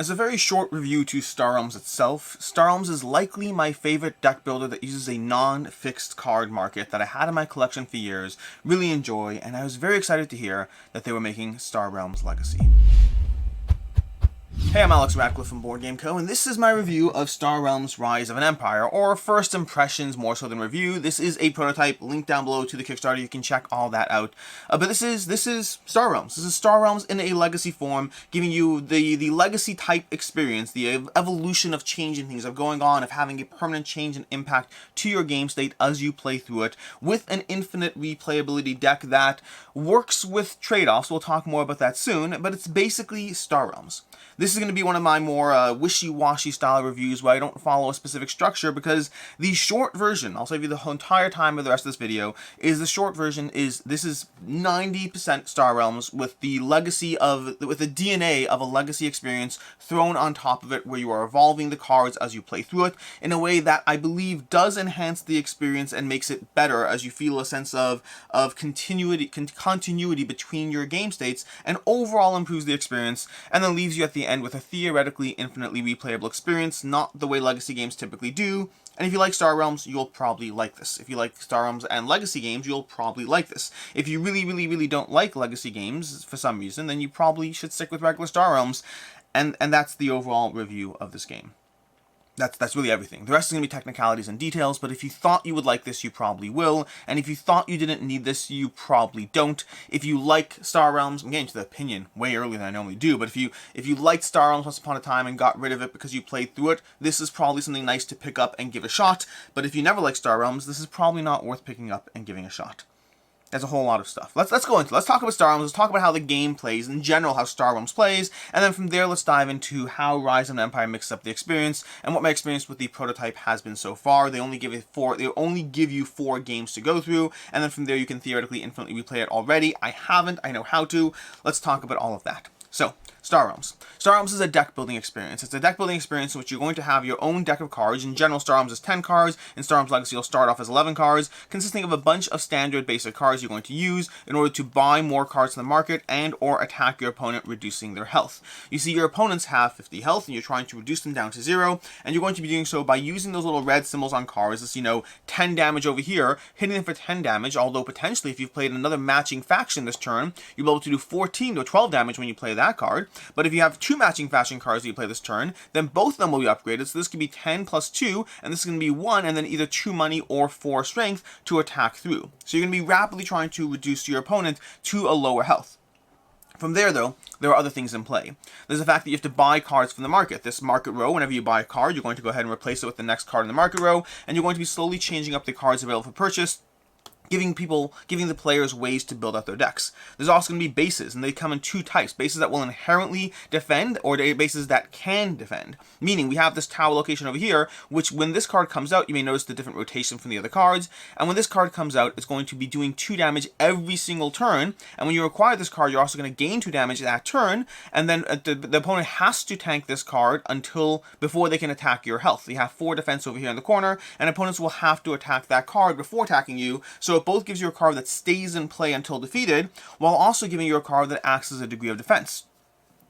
As a very short review to Star Realms itself, Star Realms is likely my favorite deck builder that uses a non-fixed card market that I had in my collection for years, really enjoy, and I was very excited to hear that they were making Star Realms Legacy. Hey, I'm Alex Radcliffe from Board Game Co., and this is my review of Star Realms Rise of an Empire, or first impressions more so than review. This is a prototype, link down below to the Kickstarter, you can check all that out. But this is Star Realms. This is Star Realms in a legacy form, giving you the legacy type experience, the evolution of changing things, of going on, of having a permanent change and impact to your game state as you play through it, with an infinite replayability deck that works with trade-offs. We'll talk more about that soon, but it's basically Star Realms. This is going to be one of my more wishy-washy style reviews where I don't follow a specific structure, because the short version, I'll save you the whole entire time of the rest of this video, is the short version is, this is 90% Star Realms with the legacy of, with the DNA of a legacy experience thrown on top of it, where you are evolving the cards as you play through it in a way that I believe does enhance the experience and makes it better, as you feel a sense of continuity between your game states, and overall improves the experience, and then leaves you at the end with a theoretically infinitely replayable experience, not the way legacy games typically do. And if you like Star Realms, you'll probably like this. If you like Star Realms and legacy games, you'll probably like this. If you really don't like legacy games for some reason, then you probably should stick with regular Star Realms. And that's the overall review of this game. That's really everything. The rest is going to be technicalities and details, but if you thought you would like this, you probably will. And if you thought you didn't need this, you probably don't. If you like Star Realms, I'm getting to the opinion way earlier than I normally do, but if you liked Star Realms Once Upon a Time and got rid of it because you played through it, this is probably something nice to pick up and give a shot. But if you never liked Star Realms, this is probably not worth picking up and giving a shot. There's a whole lot of stuff. Let's go into it. Let's talk about Star Realms. Let's talk about how the game plays, in general, how Star Realms plays, and then from there, let's dive into how Rise of an Empire mixes up the experience, and what my experience with the prototype has been so far. They only give you 4 games to go through, and then from there, you can theoretically infinitely replay it already. I haven't. I know how to. Let's talk about all of that. So, Star Realms. Star Realms is a deck building experience. It's a deck building experience in which you're going to have your own deck of cards. In general, Star Realms is 10 cards. In Star Realms Legacy, you'll start off as 11 cards, consisting of a bunch of standard basic cards you're going to use in order to buy more cards in the market and or attack your opponent, reducing their health. You see, your opponents have 50 health, and you're trying to reduce them down to 0, and you're going to be doing so by using those little red symbols on cards. This, 10 damage over here, hitting them for 10 damage, although potentially if you've played another matching faction this turn, you'll be able to do 14 to 12 damage when you play that card. But if you have 2 matching faction cards that you play this turn, then both of them will be upgraded. So this can be 10 plus 2, and this is going to be 1, and then either 2 money or 4 strength to attack through. So you're going to be rapidly trying to reduce your opponent to a lower health. From there, though, there are other things in play. There's the fact that you have to buy cards from the market. This market row, whenever you buy a card, you're going to go ahead and replace it with the next card in the market row, and you're going to be slowly changing up the cards available for purchase, giving the players ways to build out their decks. There's also going to be bases, and they come in 2 types. Bases that will inherently defend, or bases that can defend. Meaning, we have this tower location over here, which when this card comes out, you may notice the different rotation from the other cards, and when this card comes out, it's going to be doing 2 damage every single turn, and when you acquire this card, you're also going to gain 2 damage that turn, and then the opponent has to tank this card before they can attack your health. You have 4 defense over here in the corner, and opponents will have to attack that card before attacking you, so it both gives you a card that stays in play until defeated, while also giving you a card that acts as a degree of defense.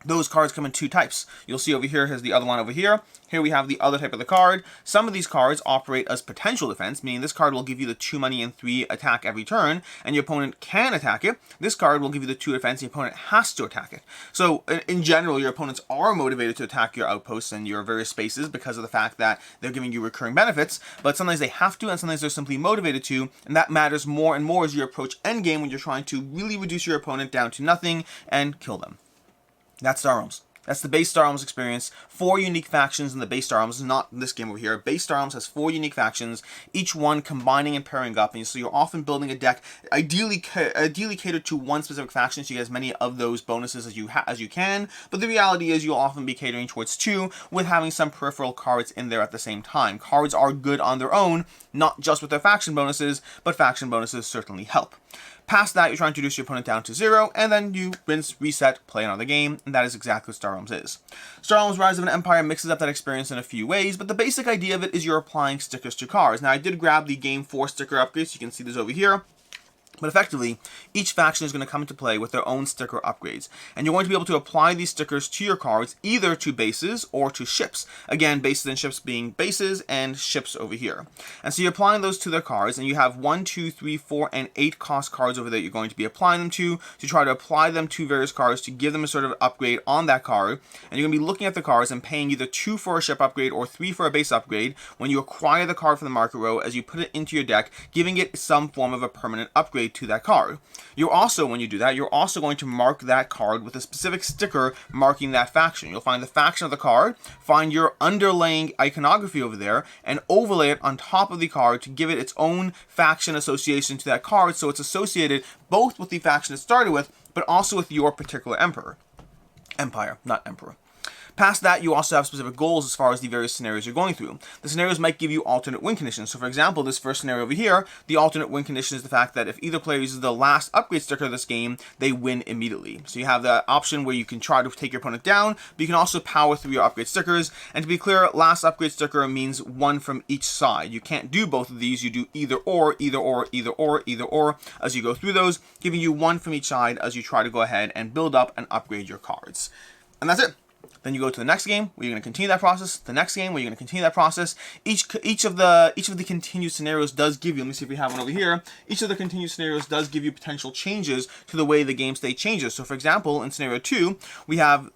Those cards come in 2 types. You'll see over here, here's the other one over here. Here we have the other type of the card. Some of these cards operate as potential defense, meaning this card will give you the 2 money and 3 attack every turn, and your opponent can attack it. This card will give you the 2 defense, and your opponent has to attack it. So, in general, your opponents are motivated to attack your outposts and your various spaces because of the fact that they're giving you recurring benefits, but sometimes they have to, and sometimes they're simply motivated to, and that matters more and more as you approach endgame when you're trying to really reduce your opponent down to nothing and kill them. That's Star Realms. That's the base Star Realms experience. 4 unique factions in the base Star Realms, not this game over here. Base Star Realms has 4 unique factions, each one combining and pairing up, and so you're often building a deck ideally catered to one specific faction, so you get as many of those bonuses as you can, but the reality is you'll often be catering towards 2, with having some peripheral cards in there at the same time. Cards are good on their own, not just with their faction bonuses, but faction bonuses certainly help. Past that, you're trying to reduce your opponent down to 0, and then you rinse, reset, play another game, and that is exactly what Star Realms is. Star Realms Rise of an Empire mixes up that experience in a few ways, but the basic idea of it is you're applying stickers to cards. Now, I did grab the Game 4 sticker upgrades, you can see this over here. But effectively, each faction is going to come into play with their own sticker upgrades, and you're going to be able to apply these stickers to your cards, either to bases or to ships. Again, bases and ships being bases, and ships over here. And so you're applying those to their cards, and you have 1, 2, 3, 4, and 8 cost cards over there you're going to be applying them to try to apply them to various cards to give them a sort of upgrade on that card. And you're going to be looking at the cards and paying either 2 for a ship upgrade or 3 for a base upgrade when you acquire the card from the market row as you put it into your deck, giving it some form of a permanent upgrade to that card. You're also, when you do that, you're also going to mark that card with a specific sticker marking that faction. You'll find the faction of the card, find your underlying iconography over there, and overlay it on top of the card to give it its own faction association to that card, so it's associated both with the faction it started with, but also with your particular empire, not emperor. Past that, you also have specific goals as far as the various scenarios you're going through. The scenarios might give you alternate win conditions. So for example, this first scenario over here, the alternate win condition is the fact that if either player uses the last upgrade sticker of this game, they win immediately. So you have the option where you can try to take your opponent down, but you can also power through your upgrade stickers. And to be clear, last upgrade sticker means one from each side. You can't do both of these. You do either or, either or, either or, either or as you go through those, giving you one from each side as you try to go ahead and build up and upgrade your cards. And that's it. Then you go to the next game where you're going to continue that process. The next game where you're going to continue that process. Each of the continued scenarios does give you. Let me see if we have one over here. Each of the continued scenarios does give you potential changes to the way the game state changes. So, for example, in scenario 2, we have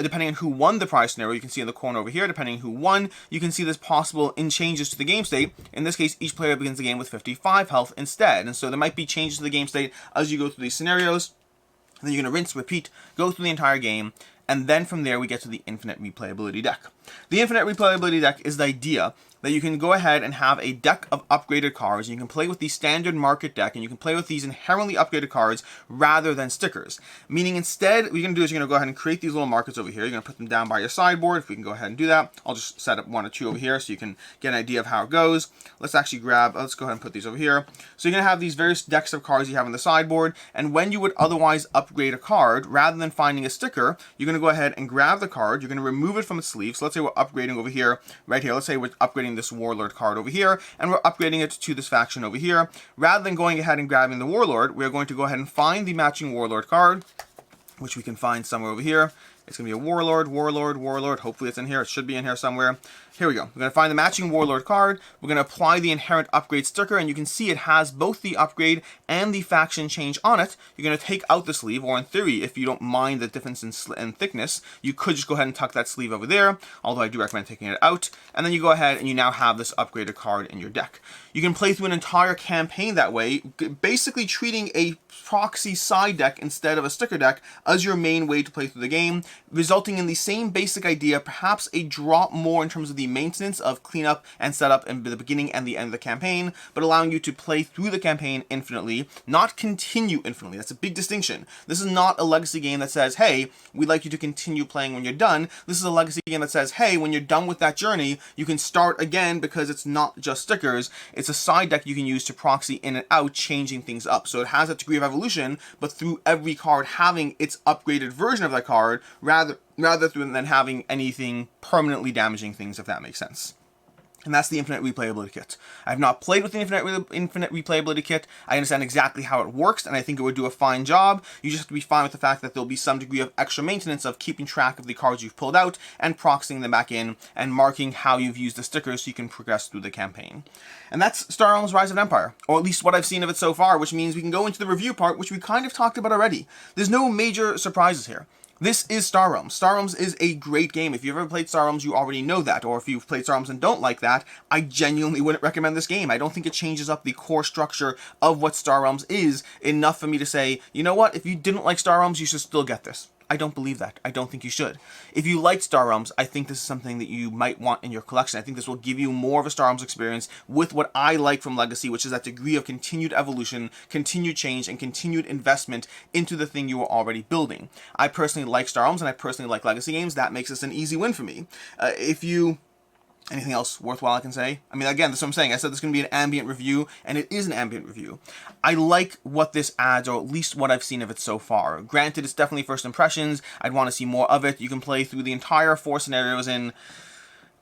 depending on who won the prize scenario, you can see in the corner over here. Depending on who won, you can see this possible in changes to the game state. In this case, each player begins the game with 55 health instead, and so there might be changes to the game state as you go through these scenarios. And then you're going to rinse, repeat, go through the entire game. And then from there, we get to the infinite replayability deck. The infinite replayability deck is the idea that you can go ahead and have a deck of upgraded cards, and you can play with the standard market deck, and you can play with these inherently upgraded cards rather than stickers. Meaning instead, what you're going to do is you're going to go ahead and create these little markets over here. You're going to put them down by your sideboard. If we can go ahead and do that, I'll just set up 1 or 2 over here so you can get an idea of how it goes. Let's actually let's go ahead and put these over here. So you're going to have these various decks of cards you have on the sideboard, and when you would otherwise upgrade a card, rather than finding a sticker, you're going to go ahead and grab the card, you're going to remove it from its sleeve. So let's say we're upgrading over here, right here. Let's say we're upgrading this Warlord card over here, and we're upgrading it to this faction over here. Rather than going ahead and grabbing the Warlord, we're going to go ahead and find the matching Warlord card, which we can find somewhere over here. It's going to be a Warlord, Warlord, Warlord. Hopefully it's in here. It should be in here somewhere. Here we go. We're going to find the matching Warlord card. We're going to apply the inherent upgrade sticker, and you can see it has both the upgrade and the faction change on it. You're going to take out the sleeve, or in theory, if you don't mind the difference in thickness, you could just go ahead and tuck that sleeve over there, although I do recommend taking it out. And then you go ahead and you now have this upgraded card in your deck. You can play through an entire campaign that way, basically treating a proxy side deck instead of a sticker deck as your main way to play through the game, resulting in the same basic idea, perhaps a drop more in terms of the maintenance of cleanup and setup in the beginning and the end of the campaign, but allowing you to play through the campaign infinitely, not continue infinitely. That's a big distinction. This is not a legacy game that says, hey, we'd like you to continue playing when you're done. This is a legacy game that says, hey, when you're done with that journey, you can start again, because it's not just stickers. It's a side deck you can use to proxy in and out, changing things up. So it has a degree of evolution, but through every card having its upgraded version of that card, rather than having anything permanently damaging things, if that makes sense. And that's the Infinite Replayability Kit. I have not played with the Infinite Replayability Kit. I understand exactly how it works, and I think it would do a fine job. You just have to be fine with the fact that there'll be some degree of extra maintenance of keeping track of the cards you've pulled out and proxying them back in and marking how you've used the stickers so you can progress through the campaign. And that's Star Realms Rise of Empire, or at least what I've seen of it so far, which means we can go into the review part, which we kind of talked about already. There's no major surprises here. This is Star Realms. Star Realms is a great game. If you've ever played Star Realms, you already know that. Or if you've played Star Realms and don't like that, I genuinely wouldn't recommend this game. I don't think it changes up the core structure of what Star Realms is enough for me to say, you know what, if you didn't like Star Realms, you should still get this. I don't believe that. I don't think you should. If you like Star Realms, I think this is something that you might want in your collection. I think this will give you more of a Star Realms experience with what I like from Legacy, which is that degree of continued evolution, continued change, and continued investment into the thing you are already building. I personally like Star Realms, and I personally like Legacy games. That makes this an easy win for me. Anything else worthwhile I can say? I mean, again, that's what I'm saying. I said this is going to be an ambient review, and it is an ambient review. I like what this adds, or at least what I've seen of it so far. Granted, it's definitely first impressions. I'd want to see more of it. You can play through the entire 4 scenarios in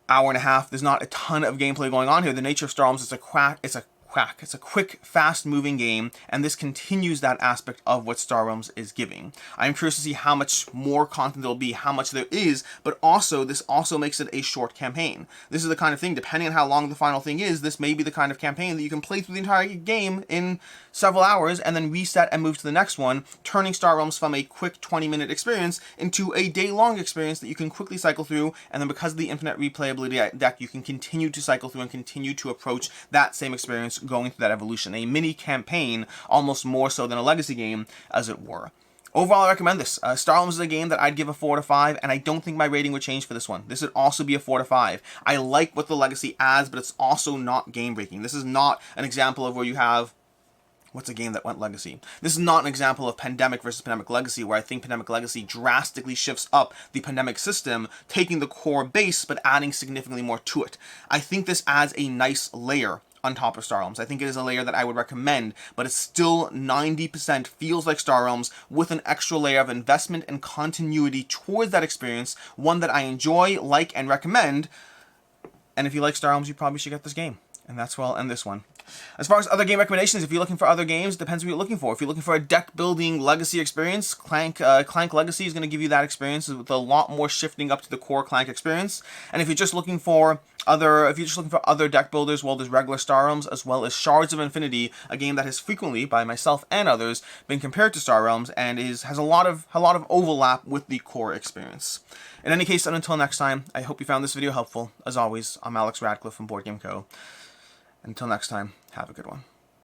hour and a half. There's not a ton of gameplay going on here. The nature of Star Realms is it's a whack. It's a quick, fast-moving game, and this continues that aspect of what Star Realms is giving. I'm curious to see how much more content there'll be, how much there is, but also, this also makes it a short campaign. This is the kind of thing, depending on how long the final thing is, this may be the kind of campaign that you can play through the entire game in several hours, and then reset and move to the next one, turning Star Realms from a quick 20-minute experience into a day-long experience that you can quickly cycle through, and then because of the infinite replayability deck, you can continue to cycle through and continue to approach that same experience going through that evolution. A mini campaign, almost more so than a legacy game, as it were. Overall, I recommend this. Star Realms is a game that I'd give a 4 to 5, and I don't think my rating would change for this one. This would also be a 4 to 5. I like what the legacy adds, but it's also not game-breaking. This is not an example of where you have... What's a game that went legacy? This is not an example of Pandemic versus Pandemic Legacy, where I think Pandemic Legacy drastically shifts up the Pandemic system, taking the core base, but adding significantly more to it. I think this adds a nice layer on top of Star Realms. I think it is a layer that I would recommend, but it's still 90% feels like Star Realms with an extra layer of investment and continuity towards that experience, one that I enjoy, like, and recommend. And if you like Star Realms, you probably should get this game. And that's where I'll end this one. As far as other game recommendations, if you're looking for other games, it depends what you're looking for. If you're looking for a deck-building legacy experience, Clank Legacy is going to give you that experience with a lot more shifting up to the core Clank experience. And if you're just looking for other deck builders, well, there's regular Star Realms, as well as Shards of Infinity, a game that has frequently, by myself and others, been compared to Star Realms and has a lot of overlap with the core experience. In any case, and until next time, I hope you found this video helpful. As always, I'm Alex Radcliffe from Board Game Co. Until next time, have a good one.